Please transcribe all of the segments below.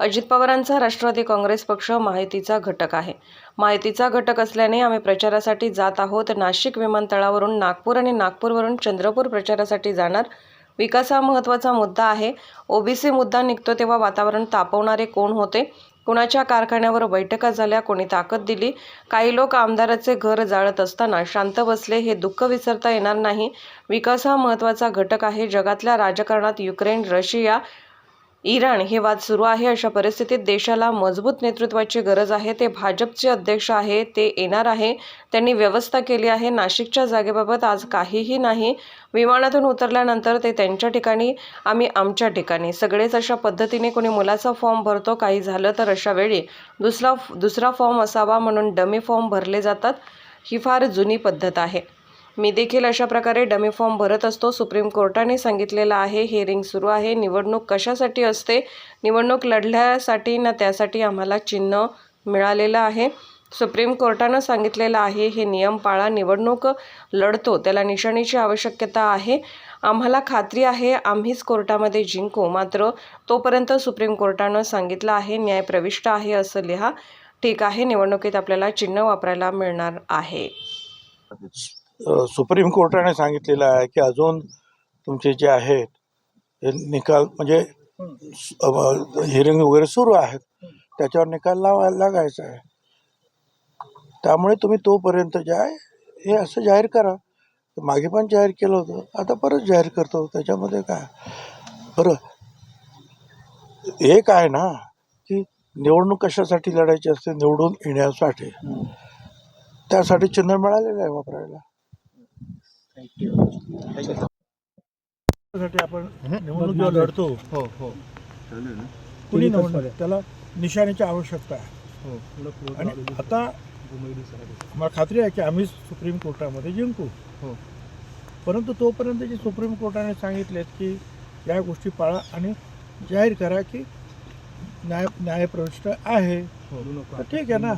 अजित पवारांचा राष्ट्रवादी काँग्रेस पक्ष माहितीचा घटक आहे. माहितीचा घटक असल्याने आम्ही प्रचारासाठी जात आहोत. नाशिक विमानतळावरून नागपूर आणि नागपूरवरून चंद्रपूर प्रचारासाठी जाणार. विकास हा महत्त्वाचा मुद्दा आहे. ओबीसी मुद्दा निघतो तेव्हा वातावरण तापवणारे कोण होते? कुणाच्या कारखान्यावर बैठका झाल्या? कोणी ताकद दिली? काही लोक आमदाराचे घर जाळत असताना शांत बसले. हे दुःख विसरता येणार नाही. विकास हा महत्त्वाचा घटक आहे. जगातल्या राजकारणात युक्रेन, रशिया, इराण हे वाद सुरू आहे. अशा परिस्थितीत देशाला मजबूत नेतृत्वाची गरज आहे. ते भाजपचे अध्यक्ष आहे, ते येणार आहे. त्यांनी व्यवस्था केली आहे. नाशिकच्या जागेबाबत आज काहीही नाही. विमानातून उतरल्यानंतर ते त्यांच्या ठिकाणी, आम्ही आमच्या ठिकाणी. सगळेच अशा पद्धतीने कोणी मुलाचा फॉर्म भरतो. काही झालं तर अशा वेळी दुसरा फॉर्म असावा म्हणून डमी फॉर्म भरले जातात. ही फार जुनी पद्धत आहे. मी देखील अशा प्रकारे डमी फॉर्म भरत असतो. सुप्रीम कोर्टाने सांगितलेलं आहे. हिअरिंग सुरू आहे. निवडणूक कशासाठी असते? निवडणूक लढण्यासाठी ना, त्यासाठी आम्हाला चिन्ह मिळालेलं आहे. सुप्रीम कोर्टानं सांगितलेलं आहे, हे नियम पाळा. निवडणूक लढतो त्याला निशाणीची आवश्यकता आहे. आम्हाला खात्री आहे आम्हीच कोर्टामध्ये जिंकू. मात्र तोपर्यंत सुप्रीम कोर्टानं सांगितलं आहे, न्याय प्रविष्ट आहे असं लिहा. ठीक आहे, निवडणुकीत आपल्याला चिन्ह वापरायला मिळणार आहे. सुप्रीम कोर्टाने सांगितलेलं आहे की अजून तुमचे जे आहेत हे निकाल म्हणजे हिअरिंग वगैरे सुरू आहेत, त्याच्यावर निकाल लागायचा आहे. त्यामुळे तुम्ही तोपर्यंत जे आहे हे असं जाहीर करा. मागे पण जाहीर केलं होतं, आता परत जाहीर करतो. त्याच्यामध्ये काय बरं, एक आहे ना की निवडणूक कशासाठी लढायची असते? निवडून येण्यासाठी. त्यासाठी चिन्ह मिळालेलं आहे वापरायला. आपण निवडणूक जेव्हा लढतो, कुणी निवडणूक त्याला निशाणीची आवश्यकता आहे. आणि आता मला खात्री आहे की आम्ही सुप्रीम कोर्टामध्ये जिंकू. परंतु तोपर्यंत जे सुप्रीम कोर्टाने सांगितलेत की या गोष्टी पाळा आणि जाहीर करा की न्यायप्रविष्ट आहे. तर ठीक आहे ना,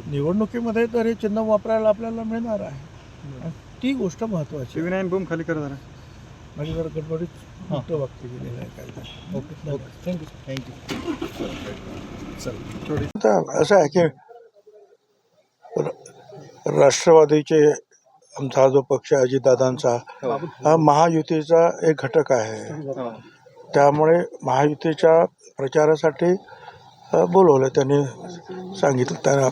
निवडणुकीमध्ये तर हे चिन्ह वापरायला आपल्याला मिळणार आहे. ती गोष्ट महत्वाची. बूम खाली करा जरा. माझी जरा गडबडीत मोठं वाक्य गेलेलं आहे काय. Okay, thank you. असं आहे की राष्ट्रवादीचे आमचा जो पक्ष आहे अजितदादांचा, हा महायुतीचा एक घटक आहे. त्यामुळे महायुतीच्या प्रचारासाठी बोलवलं. त्यांनी सांगितलं, त्यांना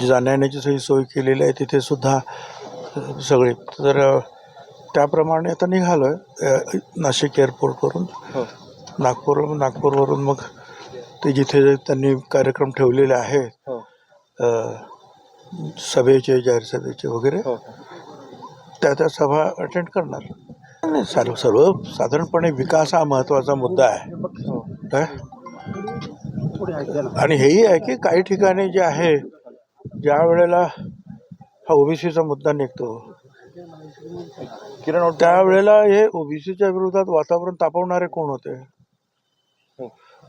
जाण्याची सगळी सोय केलेली आहे तिथे सुद्धा सगळे. तर त्याप्रमाणे आता निघालो आहे नाशिक एअरपोर्टवरून. नागपूरवरून मग ते जिथे त्यांनी कार्यक्रम ठेवलेले आहेत सभेचे, जाहीर सभेचे वगैरे, त्या सभा अटेंड करणार. नाही, सर्व साधारणपणे विकास हा महत्त्वाचा मुद्दा आहे. आणि हेही आहे की काही ठिकाणी जे आहे, ज्या वेळेला हा ओबीसीचा मुद्दा निघतो त्यावेळेला हे ओबीसीच्या विरोधात वातावरण तापवणारे कोण होते?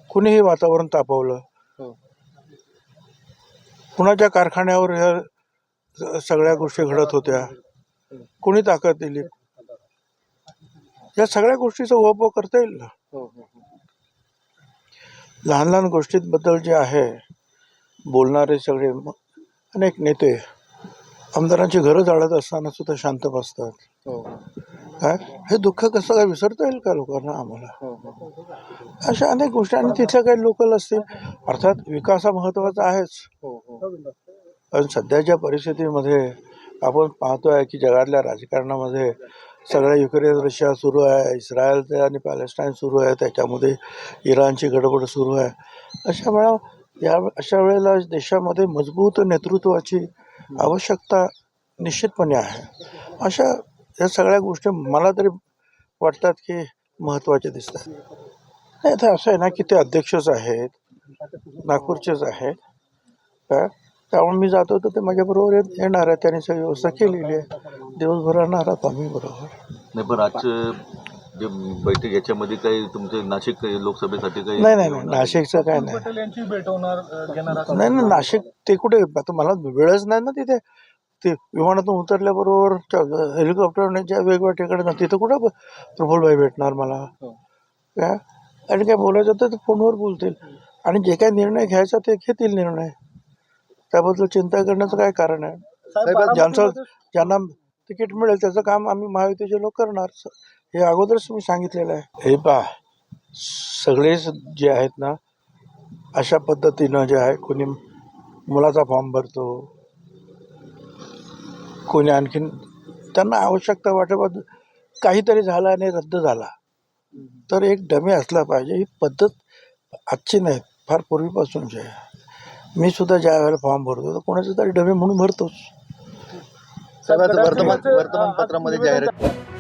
कुणीही वातावरण तापवलं. कुणाच्या कारखान्यावर ह्या सगळ्या गोष्टी घडत होत्या? कुणी ताकद दिली? या सगळ्या गोष्टीचा उहापोह करता येईल ना. लहान लहान गोष्टींबद्दल जे आहे बोलणारे सगळे अनेक नेते आमदारांची घरं जाळत असताना सुद्धा शांत बसतात. काय हे दुःख कसं काय विसरता येईल का लोकांना, आम्हाला? अशा अनेक गोष्टी. आणि तिथल्या काही लोकल असतील. अर्थात विकास हा महत्त्वाचा आहेच, पण सध्याच्या परिस्थितीमध्ये आपण पाहतोय की जगातल्या राजकारणामध्ये सगळ्या युक्रेन, रशिया सुरू आहे, इस्रायल आणि पॅलेस्टाईन सुरू आहे, त्याच्यामध्ये इराणची गडबड सुरू आहे. अशा वेळेला देशामध्ये मजबूत नेतृत्वाची आवश्यकता निश्चितपणे आहे. अशा या सगळ्या गोष्टी मला तरी वाटतात की महत्त्वाच्या दिसतात. नाही तर असं आहे ना की ते अध्यक्षच आहेत, नागपूरचेच आहेत. त्यामुळे मी जातो तर ते माझ्याबरोबर येणार आहे. त्यांनी सगळी व्यवस्था केलेली आहे. दिवसभर राहणार आहोत आम्ही बरोबर. नाही, पण आजचं जे बैठक याच्यामध्ये काही तुमचे नाशिक लोकसभेसाठी काही? नाही, नाशिकचं काय नाही. नाशिक ते कुठे, आता मला वेळच नाही ना तिथे. ते विमानातून उतरल्याबरोबर हेलिकॉप्टरने ज्या वेगवेगळ्या ठिकाणी, तिथं कुठं प्रफुल्लभाई भेटणार मला? काय आणि काय बोलायचं तर फोनवर बोलतील. आणि जे काही निर्णय घ्यायचा ते घेतील निर्णय, त्याबद्दल चिंता करण्याचं काय कारण आहे. ज्यांना तिकीट मिळेल त्याचं काम आम्ही महायुतीचे लोक करणार, हे अगोदरच मी सांगितलेलं आहे. हे पहा, सगळेच जे आहेत ना अशा पद्धतीनं जे आहे, कोणी मुलाचा फॉर्म भरतो, कोणी आणखीन त्यांना आवश्यकता वाटत काहीतरी झालं आणि रद्द झाला तर एक डमी असला पाहिजे. ही पद्धत आजची नाही, फार पूर्वीपासूनची आहे. मी सुद्धा ज्या वेळेला फॉर्म भरतो तर कोणाचं तरी डमी म्हणून भरतोच. वर्तमानपत्रामध्ये जाहिरात